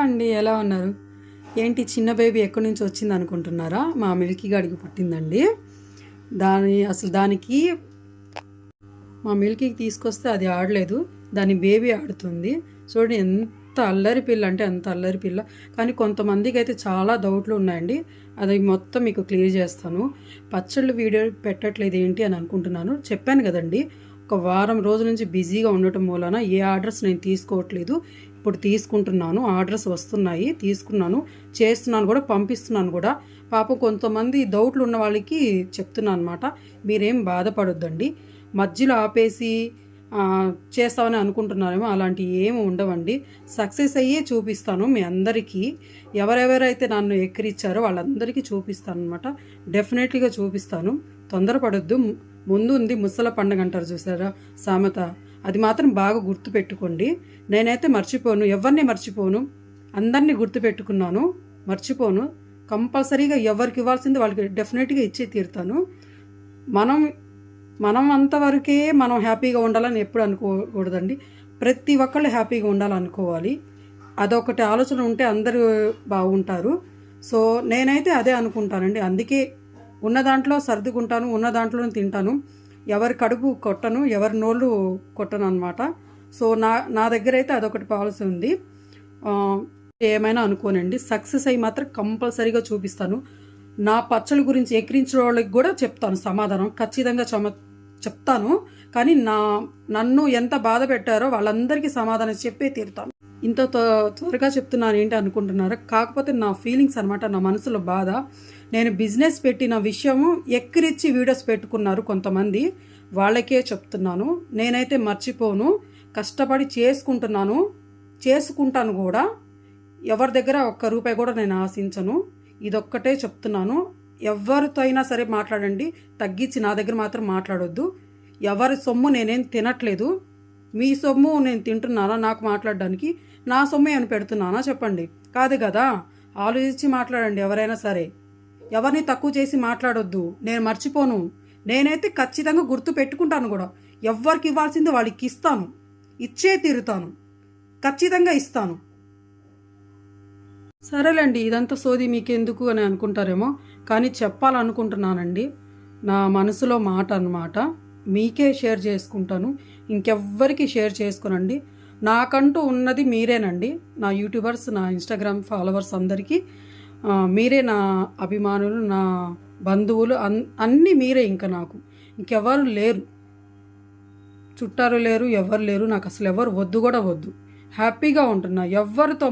అండి, ఎలా ఉన్నారు? ఏంటి చిన్న బేబీ ఎక్కడి నుంచి వచ్చింది అనుకుంటున్నారా? మా మిల్కీ గాడికి పుట్టిందండి. దానికి మా మిల్కీకి తీసుకొస్తే అది ఆడలేదు, దాని బేబీ ఆడుతుంది. చూడండి ఎంత అల్లరి పిల్ల అంటే అంత అల్లరి పిల్ల. కానీ కొంతమందికి అయితే చాలా డౌట్లు ఉన్నాయండి, అది మొత్తం మీకు క్లియర్ చేస్తాను. పచ్చళ్ళు వీడియో పెట్టట్లేదు ఏంటి అని అనుకుంటున్నాను. చెప్పాను కదండి, ఒక వారం రోజుల నుంచి బిజీగా ఉండటం మూలన ఏ ఆర్డర్స్ నేను తీసుకోవట్లేదు. ఇప్పుడు తీసుకుంటున్నాను, ఆర్డర్స్ వస్తున్నాయి, తీసుకున్నాను, చేస్తున్నాను కూడా, పంపిస్తున్నాను కూడా. పాపం కొంతమంది డౌట్లు ఉన్న వాళ్ళకి చెప్తున్నాను అనమాట. మీరేం బాధపడొద్దండి, మధ్యలో ఆపేసి చేస్తామని అనుకుంటున్నారేమో, అలాంటివి ఏమి ఉండవండి. సక్సెస్ అయ్యే చూపిస్తాను మీ అందరికీ. ఎవరెవరైతే నన్ను ఎక్కిరిచ్చారో వాళ్ళందరికీ చూపిస్తాను అనమాట. డెఫినెట్లీగా చూపిస్తాను, తొందరపడొద్దు. ముందు ఉంది ముసల పండుగ అంటారు చూసారా సామెత, అది మాత్రం బాగా గుర్తుపెట్టుకోండి. నేనైతే మర్చిపోను, ఎవరిని మర్చిపోను, అందరినీ గుర్తుపెట్టుకున్నాను, మర్చిపోను. కంపల్సరీగా ఎవరికి ఇవ్వాల్సింది వాళ్ళకి డెఫినెట్గా ఇచ్చే తీరుతాను. మనం అంతవరకే మనం హ్యాపీగా ఉండాలని ఎప్పుడు అనుకోకూడదండి. ప్రతి ఒక్కళ్ళు హ్యాపీగా ఉండాలనుకోవాలి. అదొకటి ఆలోచన ఉంటే అందరూ బాగుంటారు. సో నేనైతే అదే అనుకుంటానండి. అందుకే ఉన్న దాంట్లో సర్దుకుంటాను, ఉన్న దాంట్లోనే తింటాను. ఎవరి కడుపు కొట్టను, ఎవరి నోళ్ళు కొట్టను అనమాట. సో నా దగ్గర అయితే అదొకటి పాలసీ ఉంది. ఏమైనా అనుకోనండి, సక్సెస్ అయ్యి మాత్రం కంపల్సరీగా చూపిస్తాను. నా పచ్చళ్ళ గురించి ఎక్కిరించిన వాళ్ళకి కూడా చెప్తాను, సమాధానం ఖచ్చితంగా చెప్తాను. కానీ నన్ను ఎంత బాధ పెట్టారో వాళ్ళందరికీ సమాధానం చెప్పే తీరుతాను. ఇంత త్వరగా చెప్తున్నాను ఏంటి అనుకుంటున్నారా? కాకపోతే నా ఫీలింగ్స్ అనమాట, నా మనసులో బాధ. నేను బిజినెస్ పెట్టిన విషయము ఎక్కిరిచ్చి వీడియోస్ పెట్టుకున్నారు కొంతమంది, వాళ్ళకే చెప్తున్నాను. నేనైతే మర్చిపోను, కష్టపడి చేసుకుంటాను కూడా. ఎవరి దగ్గర ఒక్క రూపాయి కూడా నేను ఆశించను. ఇదొక్కటే చెప్తున్నాను. ఎవరితో అయినా సరే మాట్లాడండి, తగ్గించి నా దగ్గర మాత్రం మాట్లాడొద్దు. ఎవరి సొమ్ము నేనేం తినట్లేదు. మీ సొమ్ము నేను తింటున్నానా నాకు మాట్లాడడానికి? నా సొమ్ము ఏమైనా పెడుతున్నానా చెప్పండి? కాదు కదా. ఆలోచించి మాట్లాడండి ఎవరైనా సరే. ఎవరిని తక్కువ చేసి మాట్లాడొద్దు. నేను మర్చిపోను, నేనైతే ఖచ్చితంగా గుర్తు పెట్టుకుంటాను కూడా. ఎవరికి ఇవ్వాల్సింది వాళ్ళకి ఇస్తాను, ఇచ్చే తీరుతాను, ఖచ్చితంగా ఇస్తాను. సరేలేండి, ఇదంతా సోది మీకెందుకు అని అనుకుంటారేమో, కానీ చెప్పాలనుకుంటున్నానండి. నా మనసులో మాట అన్నమాట. మీకే షేర్ చేసుకుంటాను, ఇంకెవ్వరికి షేర్ చేసుకోనండి. నాకంటూ ఉన్నది మీరేనండి, నా యూట్యూబర్స్, నా ఇన్స్టాగ్రామ్ ఫాలోవర్స్ అందరికీ మీరే నా అభిమానులు, నా బంధువులు, అన్నీ మీరే. ఇంకా నాకు ఇంకెవరు లేరు, చుట్టాలు లేరు, ఎవరు లేరు. నాకు అసలు ఎవరు వద్దు కూడా వద్దు. హ్యాపీగా ఉంటున్నా, ఎవరితో